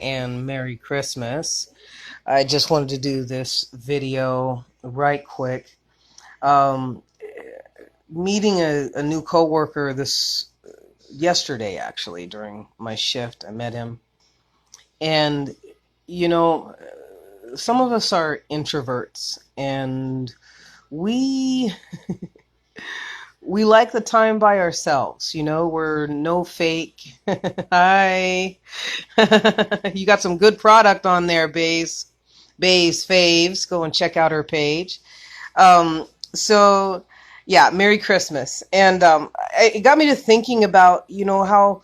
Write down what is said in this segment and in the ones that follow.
and Merry Christmas. I just wanted to do this video right quick. Um, Meeting a new coworker this yesterday, actually, during my shift. I met him. And, you know, some of us are introverts and we we like the time by ourselves. We're no fake. Hi. You got some good product on there, Bae's Faves. Go and check out her page. So, yeah, Merry Christmas. And it got me to thinking about, how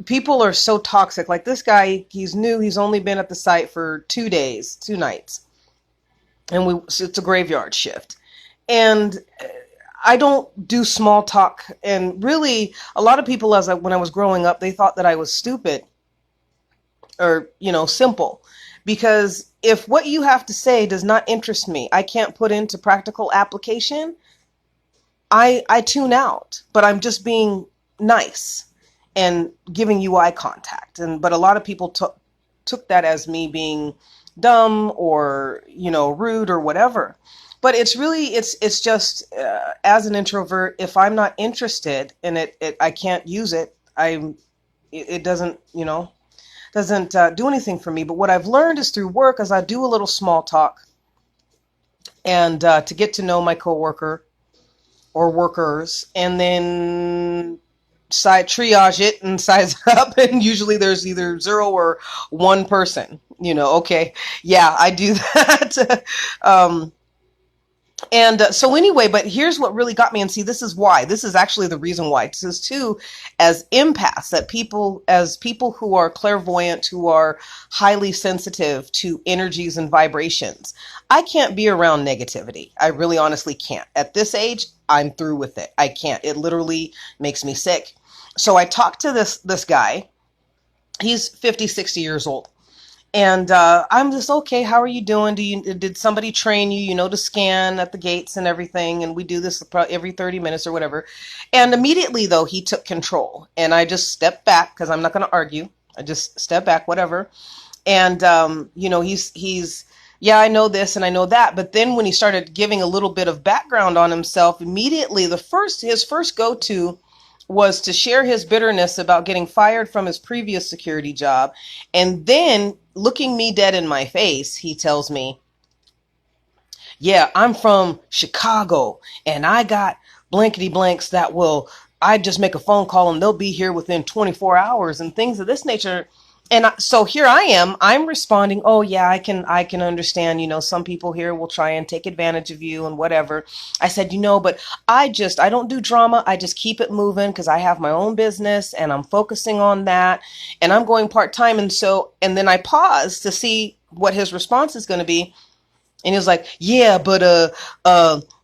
people are so toxic. Like this guy, he's new. He's only been at the site for 2 days, 2 nights. And so it's a graveyard shift. And I don't do small talk. And really, a lot of people, when I was growing up, they thought that I was stupid or, simple. Because if what you have to say does not interest me, I can't put into practical application, I tune out. But I'm just being nice and giving you eye contact. But a lot of people took that as me being dumb or, rude or whatever. But it's just as an introvert, if I'm not interested in it, I can't use it. It doesn't, do anything for me. But what I've learned is through work, as I do a little small talk and to get to know my coworker or workers, and then triage it and size up. And usually there's either 0 or 1 person, okay. Yeah, I do that. So anyway, but here's what really got me, and see, this is actually the reason why. This is too, as empaths, that people who are clairvoyant, who are highly sensitive to energies and vibrations. I can't be around negativity. I really honestly can't. At this age, I'm through with it. I can't. It literally makes me sick. So I talked to this guy. He's 50, 60 years old. And I'm just, okay, how are you doing? Did somebody train you, to scan at the gates and everything? And we do this every 30 minutes or whatever. And immediately, though, he took control. And I just stepped back because I'm not going to argue. I just stepped back, whatever. And, he's, yeah, I know this and I know that. But then when he started giving a little bit of background on himself, immediately his first go-to was to share his bitterness about getting fired from his previous security job. And then, looking me dead in my face, he tells me, yeah, I'm from Chicago and I got blankety blanks I just make a phone call and they'll be here within 24 hours and things of this nature. And so here I am, I'm responding, oh yeah, I can understand, some people here will try and take advantage of you and whatever. I said, but I don't do drama. I just keep it moving because I have my own business and I'm focusing on that and I'm going part-time. And then I paused to see what his response is going to be. And he was like, yeah, but,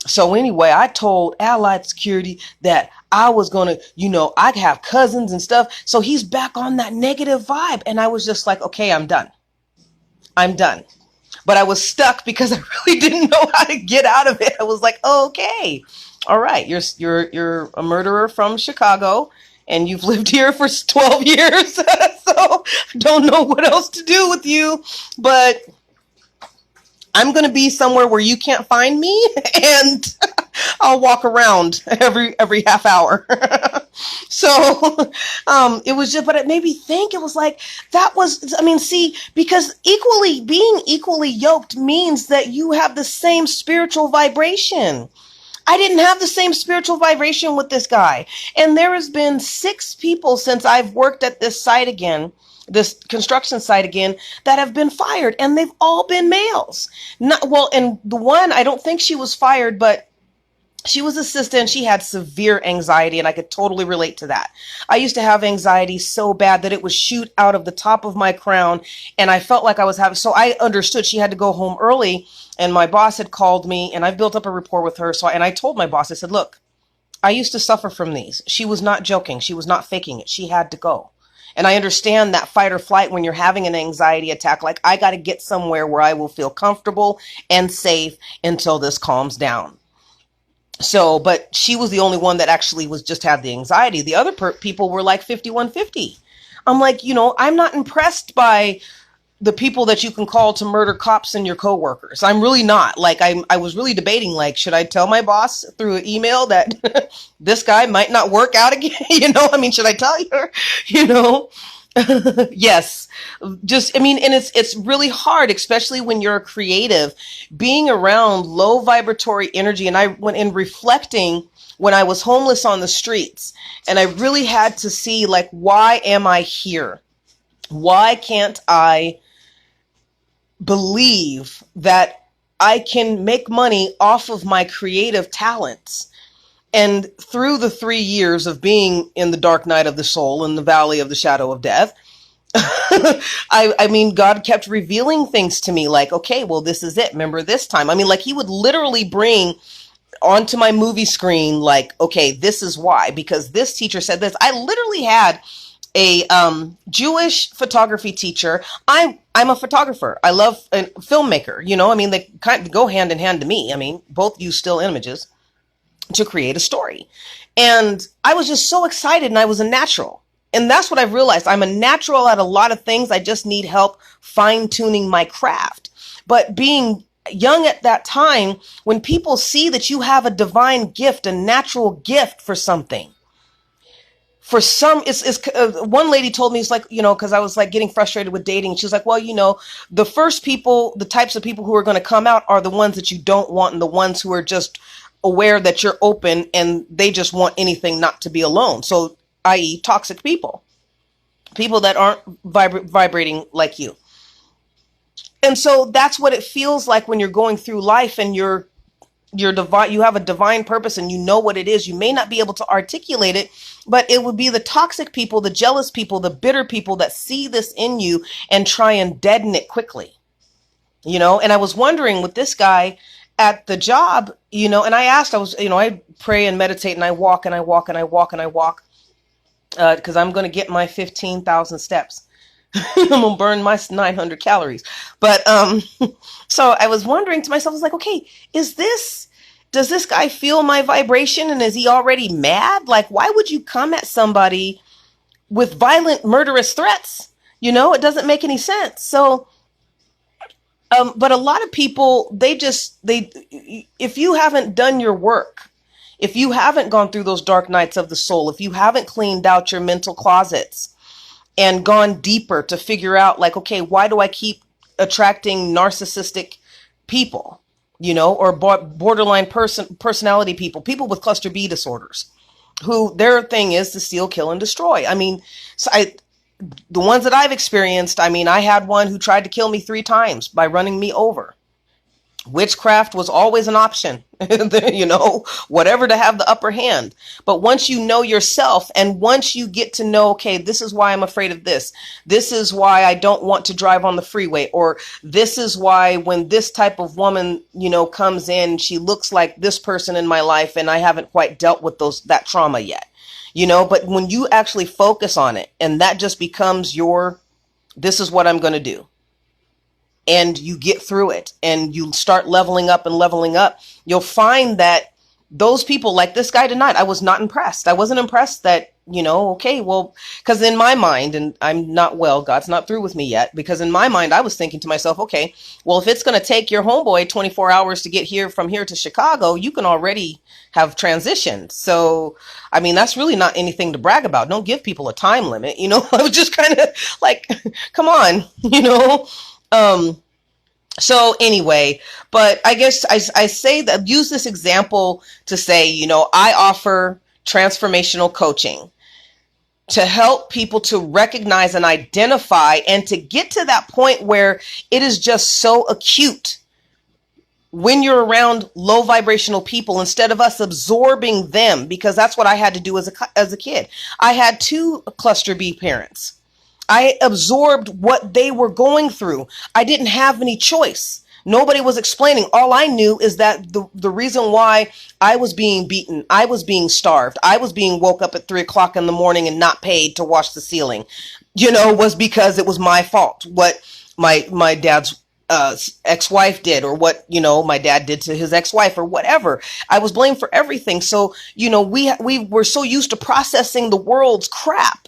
so anyway, I told Allied Security that I was going to, I have cousins and stuff. So he's back on that negative vibe. And I was just like, okay, I'm done. But I was stuck because I really didn't know how to get out of it. I was like, okay, all right. You're a murderer from Chicago and you've lived here for 12 years. So I don't know what else to do with you, but I'm going to be somewhere where you can't find me and I'll walk around every half hour. So, it was just, but it made me think, it was like, because being equally yoked means that you have the same spiritual vibration. I didn't have the same spiritual vibration with this guy. And there has been 6 people since I've worked at this construction site again, that have been fired, and they've all been males. And the one, I don't think she was fired, but she was assistant. She had severe anxiety, and I could totally relate to that. I used to have anxiety so bad that it would shoot out of the top of my crown, and I felt like I was having, so I understood she had to go home early, and my boss had called me, and I built up a rapport with her. And I told my boss, I said, look, I used to suffer from these. She was not joking. She was not faking it. She had to go. And I understand that fight or flight when you're having an anxiety attack, like I got to get somewhere where I will feel comfortable and safe until this calms down. So, but she was the only one that actually had the anxiety. The other people were like 5150. I'm like, I'm not impressed by the people that you can call to murder cops and your coworkers. I'm really not. Like, I was really debating, like, should I tell my boss through an email that this guy might not work out again? I mean, should I tell you? You know? Yes. Just, I mean, and it's really hard, especially when you're a creative, being around low vibratory energy. And I went in reflecting when I was homeless on the streets, and I really had to see, like, why am I here? Why can't I believe that I can make money off of my creative talents? And through the 3 years of being in the dark night of the soul, in the valley of the shadow of death, I mean, God kept revealing things to me like, okay, well, this is it. Remember this time? I mean, like, he would literally bring onto my movie screen, like, okay, this is why, because this teacher said this. I literally had a Jewish photography teacher. I'm a photographer. I love a filmmaker. I mean, they kind of go hand in hand to me. I mean, both use still images to create a story. And I was just so excited, and I was a natural. And that's what I've realized. I'm a natural at a lot of things. I just need help fine-tuning my craft. But being young at that time, when people see that you have a divine gift, a natural gift for something, for some, one lady told me, it's like, because I was like getting frustrated with dating. She's like, well, the first people, the types of people who are going to come out are the ones that you don't want, and the ones who are just aware that you're open and they just want anything not to be alone. So, i.e. toxic people that aren't vibrating like you. And so that's what it feels like when you're going through life and you're divine, you have a divine purpose and you know what it is. You may not be able to articulate it, but it would be the toxic people, the jealous people, the bitter people that see this in you and try and deaden it quickly. And I was wondering with this guy at the job, and I asked, I pray and meditate and I walk and I walk and I walk and I walk. Because I'm going to get my 15,000 steps. I'm going to burn my 900 calories. But so I was wondering to myself, I was like, okay, does this guy feel my vibration? And is he already mad? Like, why would you come at somebody with violent, murderous threats? It doesn't make any sense. So, but a lot of people, if you haven't done your work, if you haven't gone through those dark nights of the soul, if you haven't cleaned out your mental closets and gone deeper to figure out, like, okay, why do I keep attracting narcissistic people, or borderline personality people with cluster B disorders, who their thing is to steal, kill, and destroy. I mean, the ones that I've experienced, I mean, I had one who tried to kill me 3 times by running me over. Witchcraft was always an option, whatever to have the upper hand. But once you know yourself, and once you get to know, okay, this is why I'm afraid of this. This is why I don't want to drive on the freeway. Or this is why when this type of woman, comes in, she looks like this person in my life, and I haven't quite dealt with that trauma yet. But when you actually focus on it, and that just becomes this is what I'm going to do. And you get through it and you start leveling up, you'll find that those people, like this guy tonight, I was not impressed. I wasn't impressed that, okay, well, because in my mind, and I'm not well, God's not through with me yet, because in my mind, I was thinking to myself, okay, well, if it's going to take your homeboy 24 hours to get from here to Chicago, you can already have transitioned. So, I mean, that's really not anything to brag about. Don't give people a time limit. I was just kind of like, come on, So anyway, but I guess I say that, use this example to say, I offer transformational coaching to help people to recognize and identify and to get to that point where it is just so acute when you're around low vibrational people, instead of us absorbing them, because that's what I had to do as a kid. I had 2 cluster B parents. I absorbed what they were going through. I didn't have any choice. Nobody was explaining. All I knew is that the reason why I was being beaten, I was being starved, I was being woke up at 3 o'clock in the morning and not paid to wash the ceiling, was because it was my fault. What my dad's ex-wife did, or what, my dad did to his ex-wife, or whatever. I was blamed for everything. So, we were so used to processing the world's crap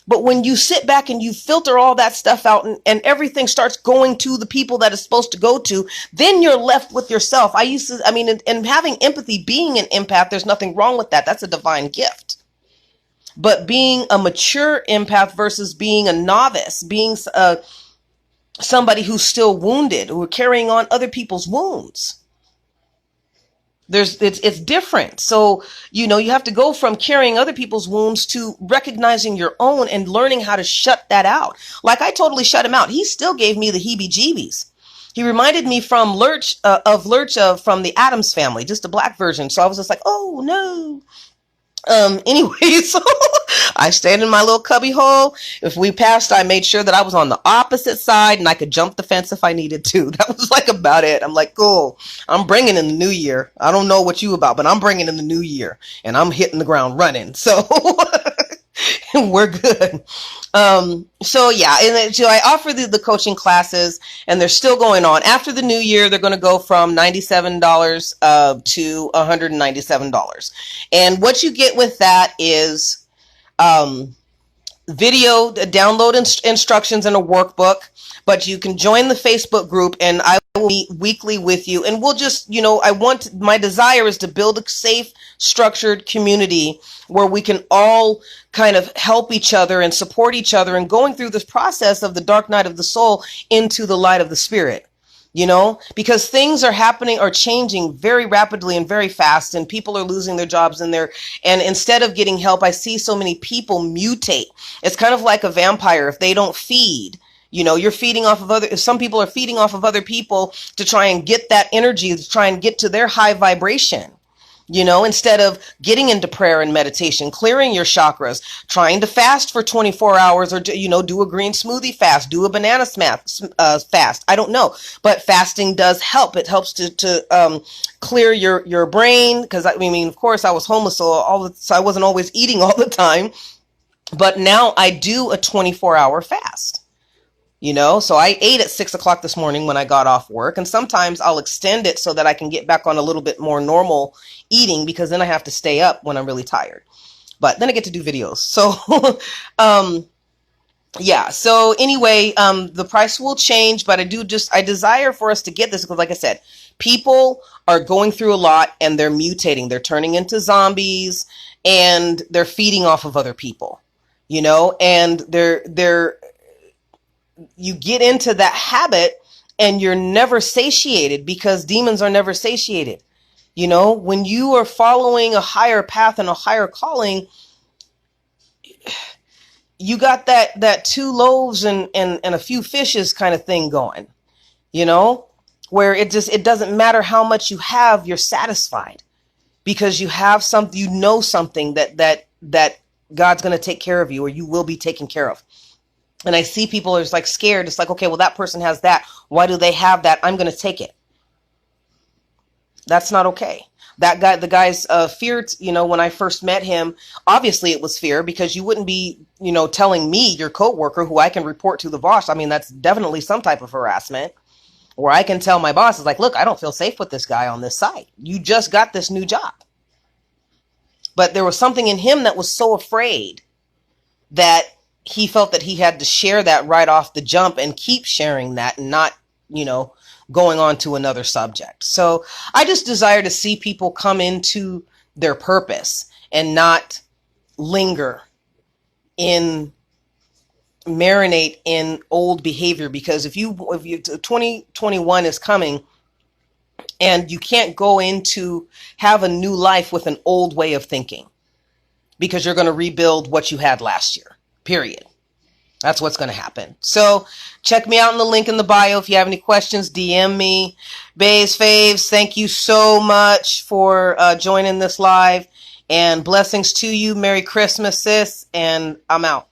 But when you sit back and you filter all that stuff out, and everything starts going to the people that it's supposed to go to, then you're left with yourself. And having empathy, being an empath, there's nothing wrong with that. That's a divine gift. But being a mature empath versus being a novice, being somebody who's still wounded, who are carrying on other people's wounds, it's different. So, you have to go from carrying other people's wounds to recognizing your own and learning how to shut that out. Like, I totally shut him out. He still gave me the heebie-jeebies. He reminded me from Lurch from the Addams Family, just a black version. So I was just like, oh no. Anyway, so I stayed in my little cubby hole. If we passed, I made sure that I was on the opposite side and I could jump the fence if I needed to. That was like about it. I'm like, cool. I'm bringing in the new year. I don't know what you about, but I'm bringing in the new year and I'm hitting the ground running. So we're good. So yeah, and so I offer the coaching classes, and they're still going on. After the new year, they're going to go from $97 to $197. And what you get with that is video download instructions and a workbook. But you can join the Facebook group, and I will meet weekly with you. And we'll just, my desire is to build a safe, structured community where we can all kind of help each other and support each other and going through this process of the dark night of the soul into the light of the spirit. Because things are changing very rapidly and very fast, and people are losing their jobs and instead of getting help, I see so many people mutate. It's kind of like a vampire. If they don't feed, you're feeding off of some people are feeding off of other people to try and get that energy, to try and get to their high vibration. Instead of getting into prayer and meditation, clearing your chakras, trying to fast for 24 hours or, do a green smoothie fast, do a banana fast. I don't know, but fasting does help. It helps to clear your brain. Because of course I was homeless, so I wasn't always eating all the time, but now I do a 24-hour fast. So I ate at 6 o'clock this morning when I got off work, and sometimes I'll extend it so that I can get back on a little bit more normal eating, because then I have to stay up when I'm really tired, but then I get to do videos. So, yeah. So anyway, the price will change, but I desire for us to get this, because like I said, people are going through a lot and they're mutating, they're turning into zombies, and they're feeding off of other people, and you get into that habit and you're never satiated, because demons are never satiated. When you are following a higher path and a higher calling, you got that 2 loaves and a few fishes kind of thing going, where it doesn't matter how much you have, you're satisfied because you have something, something that God's going to take care of you, or you will be taken care of. And I see people are just like scared. It's like, okay, well, that person has that. Why do they have that? I'm going to take it. That's not okay. The guy's fear, when I first met him, obviously it was fear, because you wouldn't be, telling me, your coworker, who I can report to the boss. That's definitely some type of harassment, where I can tell my boss, is like, look, I don't feel safe with this guy on this site. You just got this new job. But there was something in him that was so afraid that he felt that he had to share that right off the jump and keep sharing that and not, going on to another subject. So I just desire to see people come into their purpose and not marinate in old behavior. Because if 2021 is coming and you can't go into have a new life with an old way of thinking, because you're going to rebuild what you had last year. Period. That's what's going to happen. So check me out in the link in the bio. If you have any questions, DM me. Bays Faves, thank you so much for joining this live, and blessings to you. Merry Christmas, sis. And I'm out.